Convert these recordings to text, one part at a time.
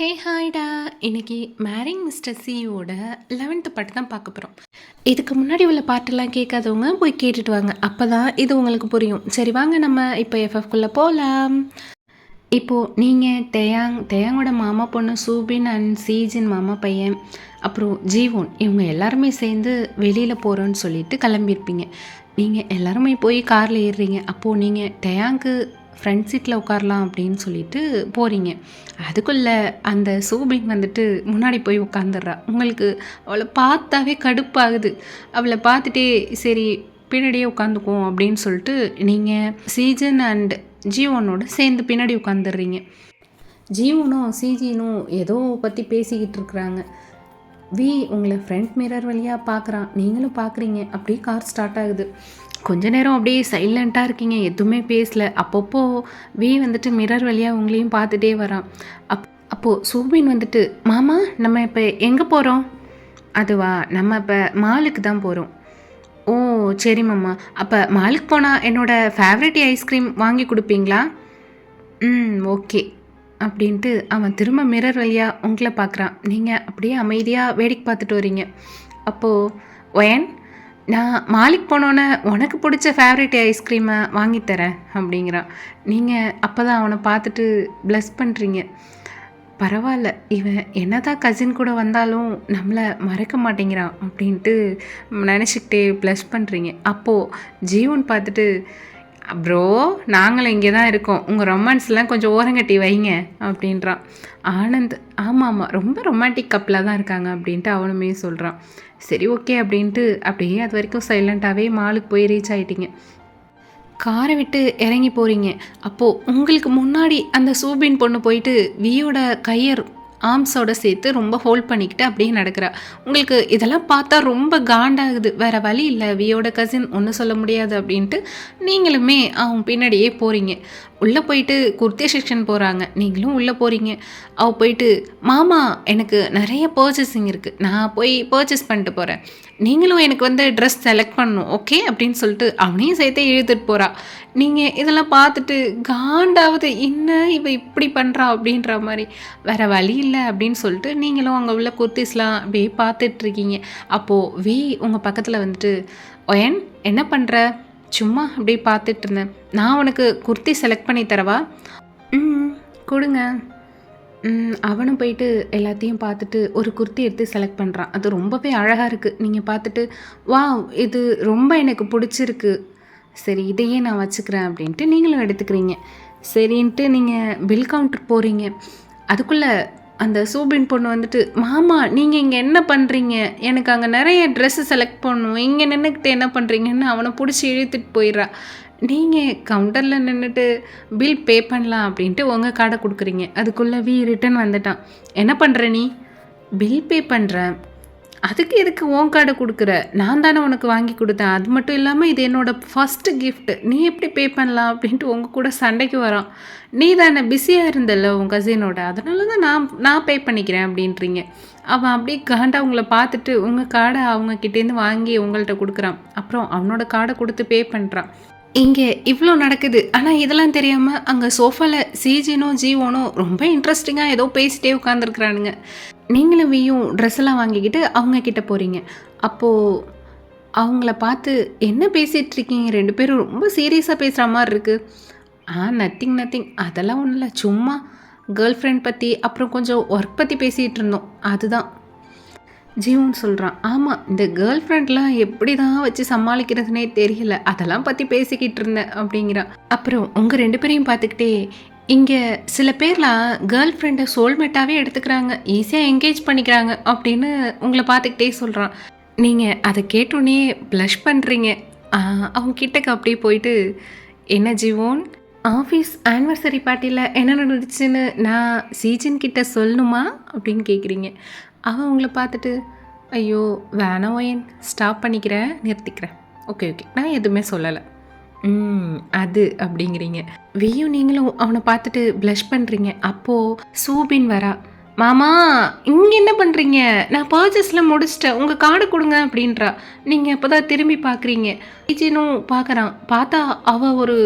ஹே ஹாய்டா! இன்னைக்கு marrying mister சியோட 11th பாட்டு தான் பார்க்க போகிறோம். இதுக்கு முன்னாடி உள்ள பாட்டெல்லாம் கேட்காதவங்க போய் கேட்டுட்டு வாங்க. அப்போ தான் இது உங்களுக்கு புரியும். சரி வாங்க நம்ம இப்போ எஃப்எஃப்குள்ளே போகலாம். இப்போது நீங்கள் தேயாங்கோட மாமா பொண்ணு சூபின் அண்ட் சீஜின் மாமா பையன் அப்புறம் ஜீவோன் இவங்க எல்லாருமே சேர்ந்து வெளியில் போகிறோன்னு சொல்லிட்டு கிளம்பியிருப்பீங்க. நீங்கள் எல்லாருமே போய் காரில் ஏறுறீங்க. அப்போது நீங்கள் தேயாங்கு ஃப்ரண்ட் சீட்டில் உட்காரலாம் அப்படின்னு சொல்லிட்டு போகிறீங்க. அதுக்குள்ளே அந்த சூபின் வந்துட்டு முன்னாடி போய் உட்காந்துடுறா. உங்களுக்கு அவளை பார்த்தாவே கடுப்பாகுது. அவளை பார்த்துட்டே சரி பின்னாடியே உட்காந்துக்குவோம் அப்படின்னு சொல்லிட்டு நீங்கள் சீஜன் அண்ட் ஜீவனோட சேர்ந்து பின்னாடி உட்காந்துடுறீங்க. ஜீவனும் சீஜினும் ஏதோ பற்றி பேசிக்கிட்டு இருக்கிறாங்க. உங்களை ஃப்ரண்ட் மிரர் வழியாக பார்க்குறான், நீங்களும் பார்க்குறீங்க. அப்படியே கார் ஸ்டார்ட் ஆகுது. கொஞ்ச நேரம் அப்படியே சைலண்ட்டாக இருக்கீங்க, எதுவுமே பேசல. அப்பப்போ வந்துட்டு மிரர் வழியாக உங்களையும் பார்த்துட்டே வரான். அப்போது சூபின் வந்துட்டு, மாமா நம்ம இப்போ எங்கே போகிறோம்? அதுவா, நம்ம இப்போ மாலுக்கு தான் போகிறோம். ஓ சரி மாமா, அப்போ மாலுக்கு போனால் என்னோடய ஃபேவரட் ஐஸ்கிரீம் வாங்கி கொடுப்பீங்களா? ஓகே அப்படின்ட்டு அவன் திரும்ப மிரர் வழியாக உங்களை பார்க்குறான். நீங்கள் அப்படியே அமைதியாக வேடிக்கை பார்த்துட்டு வரீங்க. அப்போது ஒயன், நான் மாலுக்கு போனோன்னே உனக்கு பிடிச்ச ஃபேவரட் ஐஸ்கிரீமை வாங்கித்தரேன் அப்படிங்கிறான். நீங்கள் அப்போ தான் அவனை பார்த்துட்டு ப்ளஸ் பண்ணுறீங்க. பரவாயில்ல, இவன் என்னதான் கசின் கூட வந்தாலும் நம்மளை மறக்க மாட்டேங்கிறான் அப்படின்ட்டு நினச்சிக்கிட்டே ப்ளஸ் பண்ணுறீங்க. அப்போது ஜீவன் பார்த்துட்டு, ப்ரோ நாங்களும் இங்கே தான் இருக்கோம், உங்கள் ரொமான்ஸ்லாம் கொஞ்சம் ஓரங்கட்டி வைங்க அப்படின்றான். ஆனந்த், ஆமாம் ரொம்ப ரொமான்டிக் கப்பலாக தான் இருக்காங்க அப்படின்ட்டு அவனுமே சொல்கிறான். சரி ஓகே அப்படின்ட்டு அப்படியே அது வரைக்கும் சைலண்ட்டாகவே மாலுக்கு போய் ரீச் ஆகிட்டீங்க. காரை விட்டு இறங்கி போகிறீங்க. அப்போது உங்களுக்கு முன்னாடி அந்த சூபின் பொண்ணு போயிட்டு வியோட கையர் ஆர்ம்ஸோட சேர்த்து ரொம்ப ஹோல்ட் பண்ணிக்கிட்டு அப்படியே நடக்கிறா. உங்களுக்கு இதெல்லாம் பார்த்தா ரொம்ப காண்டாகுது. வேறு வழி இல்லை, வியோட கசின் ஒன்றும் சொல்ல முடியாது அப்படின்ட்டு நீங்களுமே அவன் பின்னாடியே போகிறீங்க. உள்ளே போயிட்டு குர்த்தி செக்ஷன் போகிறாங்க, நீங்களும் உள்ளே போகிறீங்க. அவள் போயிட்டு, மாமா எனக்கு நிறைய பர்ச்சேசிங் இருக்குது, நான் போய் பர்ச்சேஸ் பண்ணிட்டு போகிறேன், நீங்களும் எனக்கு வந்து ட்ரெஸ் செலக்ட் பண்ணணும் ஓகே அப்படின்னு சொல்லிட்டு அவனையும் சேர்த்து இழுத்துட்டு போகிறா. நீங்கள் இதெல்லாம் பார்த்துட்டு காண்டாவது, என்ன இவ இப்படி பண்ணுறா அப்படின்ற மாதிரி. வேறு வழி இல்லை அப்படின்னு சொல்லிட்டு நீங்களும் அங்கே உள்ள குர்த்திஸ்லாம் அப்படியே பார்த்துட்ருக்கீங்க. அப்போது உங்கள் பக்கத்தில் வந்துட்டு, ஒயன் என்ன பண்ணுற? சும்மா அப்படியே பார்த்துட்டு இருந்தேன், நான் உனக்கு குர்த்தி செலக்ட் பண்ணி தரவா? கொடுங்க. அவனும் போயிட்டு எல்லாத்தையும் பார்த்துட்டு ஒரு குர்த்தி எடுத்து செலக்ட் பண்ணுறான். அது ரொம்பவே அழகாக இருக்குது. நீங்கள் பார்த்துட்டு, வா இது ரொம்ப எனக்கு பிடிச்சிருக்கு, சரி இதையே நான் வச்சுக்கிறேன் அப்படின்ட்டு நீங்களும் எடுத்துக்கிறீங்க. சரின்ட்டு நீங்கள் பில் கவுண்டர் போகிறீங்க. அதுக்குள்ளே அந்த சூபின் பொண்ணு வந்துட்டு, மாமா நீங்கள் இங்கே என்ன பண்ணுறீங்க? எனக்கு அங்கே நிறைய ட்ரெஸ்ஸு செலக்ட் பண்ணணும், இங்கே நின்றுக்கிட்டு என்ன பண்ணுறீங்கன்னு அவனை பிடிச்சி இழுத்துட்டு போயிடுறா. நீங்கள் கவுண்டரில் நின்றுட்டு பில் பே பண்ணலாம் அப்படின்ட்டு உங்கள் கார்டை கொடுக்குறீங்க. அதுக்குள்ளே ரிட்டன் வந்துட்டான். என்ன பண்ணுற நீ? பில் பே பண்ணுறேன். அதுக்கு எதுக்கு உன் கார்டை கொடுக்குற? நான் தானே உனக்கு வாங்கி கொடுத்தேன், அது மட்டும் இல்லாமல் இது என்னோடய ஃபஸ்ட்டு கிஃப்ட்டு, நீ எப்படி பே பண்ணலாம் அப்படின்ட்டு உங்கள் கூட சண்டைக்கு வரான். நீ தானே பிஸியாக இருந்தல்ல உன் கசினோட, அதனால தான் நான் பே பண்ணிக்கிறேன் அப்படின்றீங்க. அவன் அப்படியே காண்டா உங்களை பார்த்துட்டு உங்கள் கார்டை அவங்கக்கிட்டேருந்து வாங்கி உங்கள்கிட்ட கொடுக்குறான். அப்புறம் அவனோட கார்டை கொடுத்து பே பண்ணுறான். இங்கே இவ்வளோ நடக்குது. ஆனால் இதெல்லாம் தெரியாமல் அங்கே சோஃபாவில் சீஜினும் ஜீவோனும் ரொம்ப இன்ட்ரெஸ்டிங்காக ஏதோ பேசிட்டே உட்காந்துருக்குறானுங்க. நீங்களும் ட்ரெஸ் எல்லாம் வாங்கிக்கிட்டு அவங்கக்கிட்ட போகிறீங்க. அப்போது அவங்கள பார்த்து, என்ன பேசிகிட்டு இருக்கீங்க ரெண்டு பேரும், ரொம்ப சீரியஸாக பேசுகிற மாதிரி இருக்குது. நத்திங், அதெல்லாம் ஒன்றும் இல்லை, சும்மா கேர்ள் ஃப்ரெண்ட் பற்றி அப்புறம் கொஞ்சம் ஒர்க் பற்றி பேசிகிட்டு இருந்தோம், அதுதான். ஜீவன் சொல்கிறான், ஆமாம் இந்த கேர்ள் ஃப்ரெண்ட்லாம் எப்படி தான் வச்சு சமாளிக்கிறதுனே தெரியல, அதெல்லாம் பற்றி பேசிக்கிட்டு இருந்தேன் அப்படிங்கிறான். அப்புறம் உங்கள் ரெண்டு பேரையும் பார்த்துக்கிட்டே, இங்கே சில பேர்லாம் கேர்ள் ஃப்ரெண்டை சோல்மேட்டாகவே எடுத்துக்கிறாங்க, ஈஸியாக என்கேஜ் பண்ணிக்கிறாங்க அப்படின்னு உங்களை பார்த்துக்கிட்டே சொல்கிறான். நீங்கள் அதை கேட்டோன்னே ப்ளஷ் பண்ணுறீங்க. அவங்க கிட்டக்கு அப்படியே போயிட்டு, என்ன ஜீவோன், ஆஃபீஸ் ஆனிவர்சரி பார்ட்டியில் என்ன நடந்துச்சுன்னு நான் சீஜன் கிட்ட சொல்லணுமா அப்படின்னு கேட்குறீங்க. அவன் உங்களை பார்த்துட்டு, ஐயோ வேணாம் ஒயன், ஸ்டாப் பண்ணிக்கிறேன், நிறுத்திக்கிறேன், ஓகே நான் எதுவுமே சொல்லலை, அது அப்படிங்கிறீங்க. நீங்களும் அவனை பார்த்துட்டு ப்ளஷ் பண்ணுறீங்க. அப்போது சூபின் வரா. மாமா இங்கே என்ன பண்ணுறீங்க? நான் பர்ச்சேஸில் முடிச்சிட்டேன், உங்கள் கார்டு கொடுங்க அப்படின்றா. நீங்கள் அப்போ தான் திரும்பி பார்க்குறீங்க. சீஜினும் பார்க்குறான். பார்த்தா அவள் ஒரு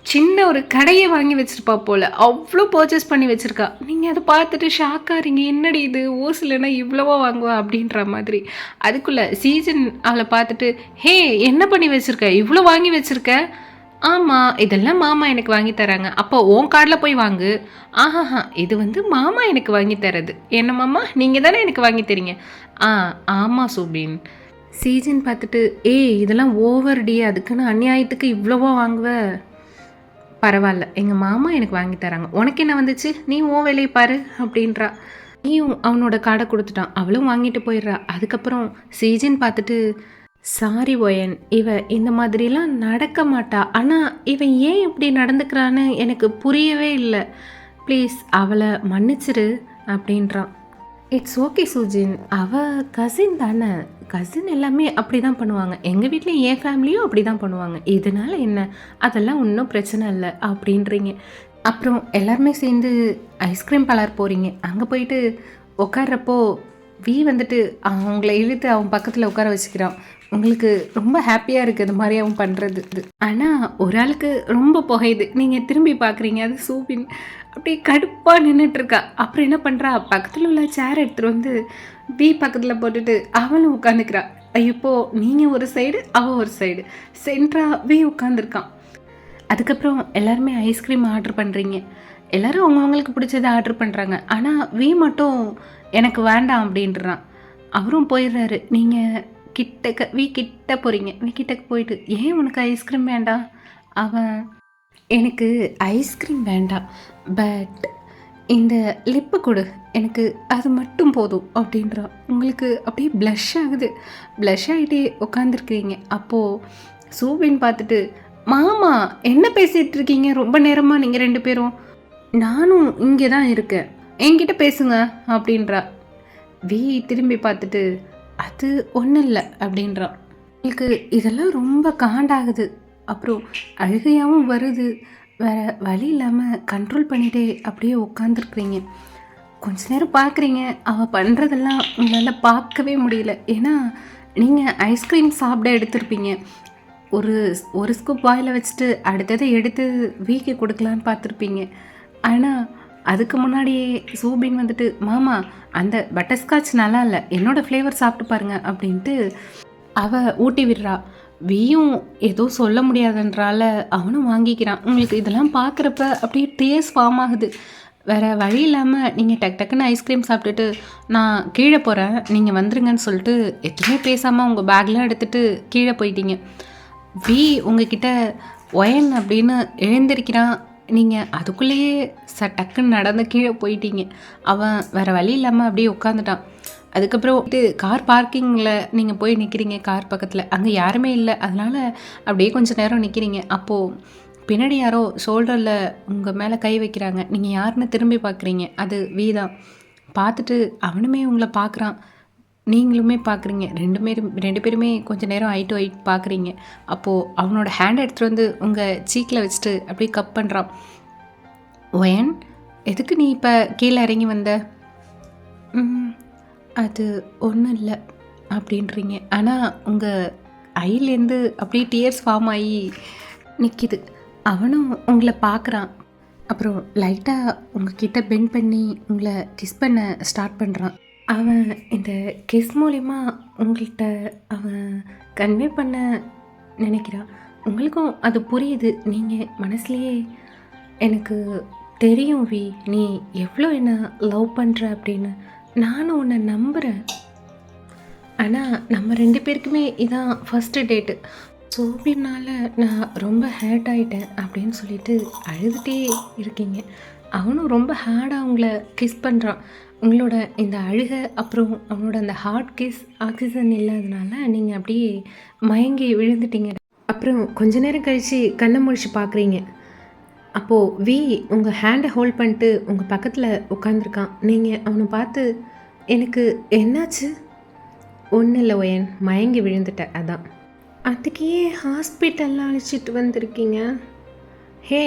சின்ன ஒரு கடையே வாங்கி வச்சிருப்பா போல. அவ்ளோ பர்ச்சேஸ் பண்ணி வச்சிருக்கா. நீங்க அத பார்த்துட்டு ஷாக் ஆறீங்க. என்னடி இது ஓசிலனா இவ்வளவா வாங்குவா? அப்படின்ற மாதிரி. அதுக்குள்ள சீஜன் அவள பார்த்துட்டு, "ஹே! என்ன பண்ணி வச்சிருக்க? இவ்ளோ வாங்கி வச்சிருக்க?" "ஆமா, இதெல்லாம் மாமா எனக்கு வாங்கி தராங்க." "அப்போ உன் கார்ட்ல போய் வாங்கு." "ஆஹாஹா! இது வந்து மாமா எனக்கு வாங்கி தர்றது." "என்ன மாமா? நீங்க தானே எனக்கு வாங்கி தரீங்க." "ஆ, ஆமா சோபின்." சீஜன் பார்த்துட்டு, "ஏய் இதெல்லாம் ஓவர்டி. அதுக்குன்னு அநியாயத்துக்கு இவ்வளவா வாங்குவ?" "பரவால்ல. எங்க மாமா எனக்கு வாங்கி தராங்க. உனக்கு என்ன வந்துச்சு? நீ உன் வேலைய பாரு" அப்படின்றா. நீயும் அவனோட கார்ட குடுத்துட்டான். அவளும் வாங்கிட்டு போயிடுறா. அதுக்கப்புறம் சீஜன் பார்த்துட்டு, "சாரி ஒயன். இவ இந்த மாதிரிலாம் நடக்க மாட்டா. ஆனா இவன் ஏன் இப்படி நடந்துக்கிறான்னு எனக்கு புரியவே இல்ல. ப்ளீஸ் அவள மன்னிச்சிரு" அப்படின்றான். It's okay Sujin. அவ கசின் தானே. கசின் எல்லாமே அப்படி தான் பண்ணுவாங்க. எங்கள் வீட்லேயும் என் ஃபேமிலியும் அப்படி தான் பண்ணுவாங்க. இதனால என்ன? அதெல்லாம் ஒன்றும் பிரச்சனை இல்லை அப்படின்றீங்க. அப்புறம் எல்லாருமே சேர்ந்து ஐஸ்கிரீம் பார்லர் போகிறீங்க. அங்கே போயிட்டு உட்கார்றப்போ வந்துட்டு அவங்கள இழுத்து அவன் பக்கத்தில் உட்கார வச்சுக்கிறான். உங்களுக்கு ரொம்ப ஹாப்பியாக இருக்குது இது மாதிரி அவன் பண்ணுறது. ஆனால் ஒரு ஆளுக்கு ரொம்ப புகையுது. நீங்கள் திரும்பி பார்க்குறீங்க. அது சூபின் அப்படியே கடுப்பாக நின்றுட்டுருக்கா. அப்புறம் என்ன பண்ணுறா, பக்கத்தில் உள்ள சேர் எடுத்துகிட்டு வந்து பக்கத்தில் போட்டுட்டு அவளும் உட்காந்துக்கிறா. இப்போ நீங்கள் ஒரு சைடு, அவள் ஒரு சைடு, சென்ட்ரா உட்காந்துருக்கான். அதுக்கப்புறம் எல்லாருமே ஐஸ்கிரீம் ஆர்டர் பண்ணுறீங்க. எல்லோரும் அவங்கவுங்களுக்கு பிடிச்சத ஆர்டர் பண்ணுறாங்க. ஆனால் மட்டும் எனக்கு வேண்டாம் அப்படின்றான். அவரும் போயிடுறாரு. நீங்கள் கிட்ட போகிறீங்க. கிட்டக்கு போயிட்டு, "ஏன் உனக்கு ஐஸ்கிரீம் வேண்டாம்?" அவன், "எனக்கு ஐஸ்கிரீம் வேண்டாம். பட் இந்த லிப்பு கொடு. எனக்கு அது மட்டும் போதும்" அப்படின்றான். உங்களுக்கு அப்படியே ப்ளஷ் ஆகுது. ப்ளஷ் ஆகிட்டே உட்காந்துருக்கிறீங்க. அப்போது சூபின் பார்த்துட்டு, "மாமா என்ன பேசிகிட்டு இருக்கீங்க ரொம்ப நேரமாக நீங்கள் 2 பேரும்?" "நானும் இங்கே தான் இருக்கேன். என்கிட்ட பேசுங்க" அப்படின்றா. திரும்பி பார்த்துட்டு, "அது ஒன்றும் இல்லை" அப்படின்றான். உங்களுக்கு இதெல்லாம் ரொம்ப காண்டாகுது. அப்புறம் அழுகையாகவும் வருது. வேறு வழி இல்லாமல் கண்ட்ரோல் பண்ணிகிட்டே அப்படியே உட்காந்துருக்குறீங்க. கொஞ்ச நேரம் பார்க்குறீங்க. அவள் பண்ணுறதெல்லாம் உங்களால் பார்க்கவே முடியல. ஏன்னா நீங்கள் ஐஸ்கிரீம் சாப்பிட எடுத்திருப்பீங்க. ஒரு ஒரு ஸ்கூப் வாயில் வச்சுட்டு அடுத்ததை எடுத்து வீக்கி கொடுக்கலான்னு பார்த்துருப்பீங்க. ஆனால் அதுக்கு முன்னாடியே சூபின் வந்துட்டு, "மாமா அந்த பட்டர்ஸ்காட்ச் நல்லா இல்லை. என்னோடய ஃப்ளேவர் சாப்பிட்டு பாருங்க" அப்படின்ட்டு அவள் ஊட்டி விடுறா. வீயும் ஏதோ சொல்ல முடியாதுன்றால அவனும் வாங்கிக்கிறான். உங்களுக்கு இதெல்லாம் பார்க்குறப்ப அப்படியே டேஸ்ட் ஃபார்ம் ஆகுது. வேறு வழி இல்லாமல் நீங்கள் டக்குன்னு ஐஸ்கிரீம் சாப்பிட்டுட்டு, "நான் கீழே போகிறேன், நீங்கள் வந்துருங்கன்னு" சொல்லிட்டு எதுவுமே பேசாமல் உங்கள் பேக்லாம் எடுத்துகிட்டு கீழே போயிட்டீங்க. உங்ககிட்ட ஒயன் அப்படின்னு எழுந்திருக்கிறான். நீங்கள் அதுக்குள்ளேயே டக்குன்னு நடந்து கீழே போயிட்டீங்க. அவன் வேறு வழி இல்லாமல் அப்படியே உட்காந்துட்டான். அதுக்கப்புறம் கார் பார்க்கிங்கில் நீங்கள் போய் நிற்கிறீங்க. கார் பக்கத்தில் அங்கே யாருமே இல்லை. அதனால் அப்படியே கொஞ்சம் நேரம் நிற்கிறீங்க. அப்போது பின்னாடி யாரோ ஷோல்டரில் உங்கள் மேலே கை வைக்கிறாங்க. நீங்கள் யாருன்னு திரும்பி பார்க்குறீங்க. அது தான். பார்த்துட்டு அவனுமே உங்களை பார்க்குறான். நீங்களுமே பார்க்குறீங்க. 2 பேருமே கொஞ்சம் நேரம் ஐ டு ஐ பார்க்குறீங்க. அப்போது அவனோட ஹேண்ட் எடுத்துகிட்டு வந்து உங்கள் சீக்கில் வச்சுட்டு அப்படியே கப் பண்ணுறான். "ஒயன், எதுக்கு நீ இப்போ கீழே இறங்கி வந்த?" "அது ஒன்றும் இல்லை" அப்படின்றீங்க. ஆனால் உங்கள் ஐலேருந்து அப்படியே டியர்ஸ் ஃபார்ம் ஆகி நிற்கிது. அவனும் உங்களை பார்க்குறான். அப்புறம் லைட்டாக உங்ககிட்ட பெண்ட் பண்ணி உங்களை கிஸ் பண்ண ஸ்டார்ட் பண்ணுறான். அவன் இந்த கிஸ் மூலிமா உங்கள்கிட்ட அவன் கன்வே பண்ண நினைக்கிறான். உங்களுக்கும் அது புரியுது. நீங்கள் மனசுலேயே, "எனக்கு தெரியும் நீ எவ்வளோ என்ன லவ் பண்ணுற அப்படின்னு. நானும் உன்னை நம்புகிறேன். ஆனால் நம்ம 2 பேருக்குமே இதான் ஃபஸ்ட்டு டேட்டு. சோபினால் நான் ரொம்ப ஹேர்ட் ஆகிட்டேன்" அப்படின்னு சொல்லிட்டு அழுதுகிட்டே இருக்கீங்க. அவனும் ரொம்ப ஹார்டாக உங்களை கிஸ் பண்ணுறான். உங்களோட இந்த அழுகை அப்புறம் அவனோட அந்த ஹார்ட் கிஸ் ஆக்சிஜன் இல்லாதனால நீங்கள் அப்படியே மயங்கி விழுந்துட்டீங்க. அப்புறம் கொஞ்ச நேரம் கழித்து கண்ணை முழிச்சு பார்க்குறீங்க. அப்போது உங்கள் ஹேண்டை ஹோல்ட் பண்ணிட்டு உங்கள் பக்கத்தில் உட்காந்துருக்கான். நீங்கள் அவனை பார்த்து, "எனக்கு என்னாச்சு?" "ஒன்றும் இல்லை ஒயன், மயங்கி விழுந்துட்டேன் அதான்." "அதுக்கு ஏன் ஹாஸ்பிட்டல்லாம் அழைச்சிட்டு வந்திருக்கீங்க?" "ஹே,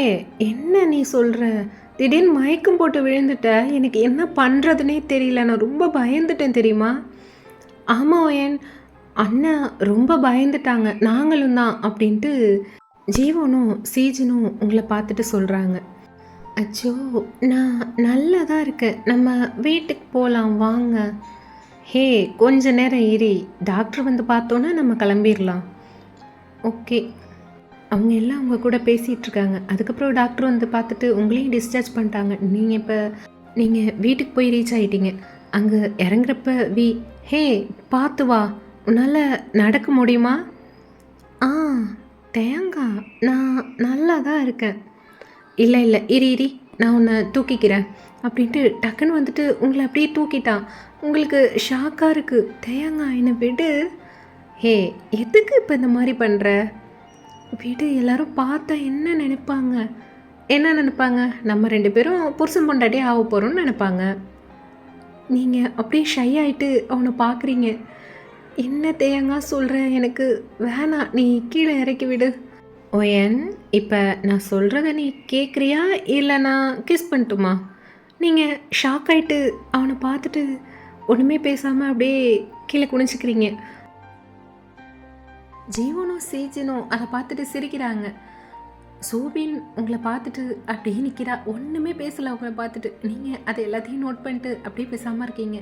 என்ன நீ சொல்கிற? திடீர்னு மயக்கம் போட்டு விழுந்துட்ட. எனக்கு என்ன பண்ணுறதுனே தெரியல. நான் ரொம்ப பயந்துட்டேன் தெரியுமா?" "ஆமாம் ஒயன், அண்ணா ரொம்ப பயந்துட்டாங்க, நாங்களும் தான்" அப்படின்ட்டு ஜீவனும் சீஜனும் உங்களை பார்த்துட்டு சொல்கிறாங்க, அச்சோ நான் நல்லா தான் இருக்கேன், நம்ம வீட்டுக்கு போகலாம் வாங்க. ஹே கொஞ்ச நேரம் இரி, டாக்டர் வந்து பார்த்தோன்னா நம்ம கிளம்பிடலாம். ஓகே. அவங்க எல்லாம் அவங்க கூட பேசிகிட்டு இருக்காங்க. அதுக்கப்புறம் டாக்டர் வந்து பார்த்துட்டு உங்களையும் டிஸ்சார்ஜ் பண்ணிட்டாங்க. நீங்கள் வீட்டுக்கு போய் ரீச் ஆகிட்டீங்க. அங்கே இறங்குறப்ப ஹே பார்த்து வா, உன்னால் நடக்க முடியுமா? ஆ தேங்கா, நான் நல்லா தான் இருக்கேன். இல்லை இல்லை இரி நான் உன்னை தூக்கிக்கிறேன் அப்படின்ட்டு டக்குன்னு வந்துட்டு உங்களை அப்படியே தூக்கிட்டான். உங்களுக்கு ஷாக்காக இருக்குது. தேங்கா என்னை விடு. ஹே எதுக்கு இப்போ இந்த மாதிரி பண்ணுற? விடு, எல்லாரும் பார்த்தா என்ன நினைப்பாங்க? நம்ம 2 பேரும் புருஷன் பொண்டாட்டி ஆக போகிறோம்னு நினைப்பாங்க. நீங்கள் அப்படியே ஷை ஆகிட்டு அவனை பார்க்குறீங்க. என்ன தேங்காய் சொல்கிற, எனக்கு வேணாம், நீ கீழே இறக்கி விடு. ஓயன், இப்போ நான் சொல்கிறத நீ கேட்குறியா இல்லை நான் கிஸ் பண்ணட்டுமா? நீங்கள் ஷாக் ஆகிட்டு அவனை பார்த்துட்டு ஒன்றுமே பேசாமல் அப்படியே கீழே குனிச்சிக்கிறீங்க. ஜீவனும் சீஜனும் அதை பார்த்துட்டு சிரிக்கிறாங்க. சோபின் உங்களை பார்த்துட்டு அப்படியே நிற்கிறா, ஒன்றுமே பேசலை. அவங்கள பார்த்துட்டு நீங்கள் அதை எல்லாத்தையும் நோட் பண்ணிட்டு அப்படியே பேசாமல் இருக்கீங்க.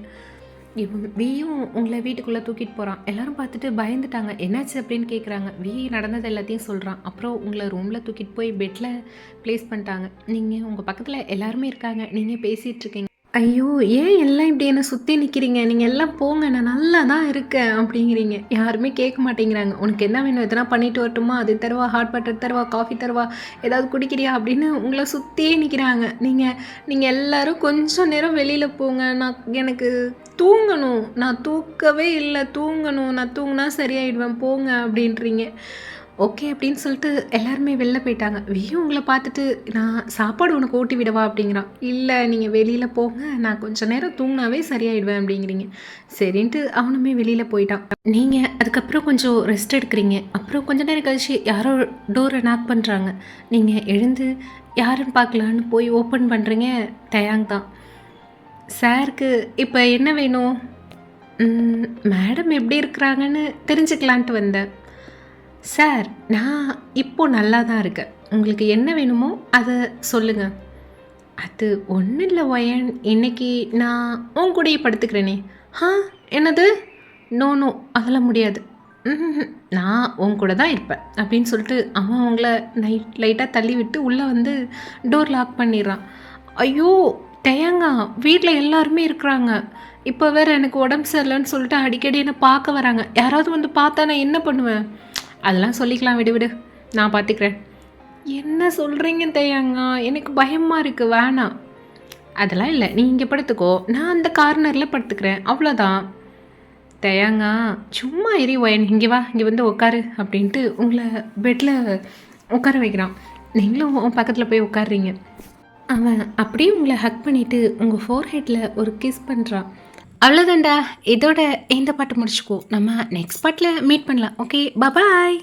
வியும் உங்களை வீட்டுக்குள்ளே தூக்கிட்டு போகிறான். எல்லாரும் பார்த்துட்டு பயந்துட்டாங்க. என்னாச்சு அப்படின்னு கேட்குறாங்க. நடந்தது எல்லாத்தையும் சொல்கிறான். அப்புறம் உங்களை ரூமில் தூக்கிட்டு போய் பெட்டில் ப்ளேஸ் பண்ணிட்டாங்க. நீங்கள் உங்கள் பக்கத்தில் எல்லாருமே இருக்காங்க, நீங்கள் பேசிகிட்டு இருக்கீங்க. ஐயோ ஏன் எல்லாம் இப்படி என்னை சுற்றி நிற்கிறீங்க, நீங்கள் எல்லாம் போங்க, நான் நல்லா தான் இருக்கேன் அப்படிங்கிறீங்க. யாருமே கேட்க மாட்டேங்கிறாங்க. உனக்கு என்ன வேணும், எதனா பண்ணிட்டு வரட்டுமா, அது தருவா, ஹாட் வாட்டர் தருவா, காஃபி தருவா, ஏதாவது குடிக்கிறியா அப்படின்னு உங்களை சுற்றியே நிற்கிறாங்க. நீங்கள் எல்லோரும் கொஞ்சம் நேரம் வெளியில் போங்க, எனக்கு தூங்கணும், நான் தூக்கவே இல்லை, நான் தூங்கினா சரியாயிடுவேன், போங்க அப்படின்றீங்க. ஓகே அப்படின்னு சொல்லிட்டு எல்லாருமே வெளில போயிட்டாங்க. உங்களை பார்த்துட்டு நான் சாப்பாடு உனக்கு ஊட்டி விடவா அப்படிங்கிறான். இல்லை நீங்கள் வெளியில் போங்க, நான் கொஞ்சம் நேரம் தூங்கினாவே சரியாயிடுவேன் அப்படிங்கிறீங்க. சரின்ட்டு அவனுமே வெளியில் போயிட்டான். நீங்கள் அதுக்கப்புறம் கொஞ்சம் ரெஸ்ட் எடுக்கிறீங்க. அப்புறம் கொஞ்ச நேரம் கழிச்சு யாரோ டோரை நாக் பண்ணுறாங்க. நீங்கள் எழுந்து யாருன்னு பார்க்கலான்னு போய் ஓப்பன் பண்ணுறீங்க. தயாங் தான். சாருக்கு இப்போ என்ன வேணும்? மேடம் எப்படி இருக்கிறாங்கன்னு தெரிஞ்சுக்கலான்ட்டு வந்தேன். சார் நான் இப்போது நல்லா தான் இருக்கேன், உங்களுக்கு என்ன வேணுமோ அதை சொல்லுங்கள். அது ஒன்றும் இல்லை ஒயன், இன்னைக்கு நான் உன் கூடயே படுத்துக்கிறேனே. என்னது? நோ அதெல்லாம் முடியாது. நான் உன் கூட தான் இருப்பேன் அப்படின்னு சொல்லிட்டு அவன் அவங்கள லைட்டாக தள்ளி விட்டு உள்ளே வந்து டோர் லாக் பண்ணிடுறான். ஐயோ தேங்கா, வீட்டில் எல்லாருமே இருக்கிறாங்க. இப்போ வேறு எனக்கு உடம்பு சரியில்லைன்னு சொல்லிட்டு அடிக்கடி என்னை பார்க்க வராங்க. யாராவது வந்து பார்த்தா நான் என்ன பண்ணுவேன்? அதெல்லாம் சொல்லிக்கலாம், விடு, நான் பார்த்துக்கிறேன். என்ன சொல்கிறீங்க தேயாங்கா, எனக்கு பயமாக இருக்குது, வேணாம். அதெல்லாம் இல்லை, நீ இங்கே படுத்துக்கோ, நான் அந்த கார்னரில் படுத்துக்கிறேன், அவ்வளோதான். தேயாங்கா சும்மா எரி ஒயன், இங்கே வா, இங்கே வந்து உட்காரு அப்படின்ட்டு உங்களை பெட்டில் உட்கார வைக்கிறான். நீங்களும் உன் பக்கத்தில் போய் உட்காடுறீங்க. அவன் அப்படியே உங்களை ஹக் பண்ணிவிட்டு உங்கள் ஃபோர்ஹெட்டில் ஒரு கிஸ் பண்ணுறான். அவ்வளோதான்டா, இதோட இந்த பாட்டு முடிச்சுக்கோ. நம்ம நெக்ஸ்ட் பாட்டில் மீட் பண்ணலாம். ஓகே, பாய்.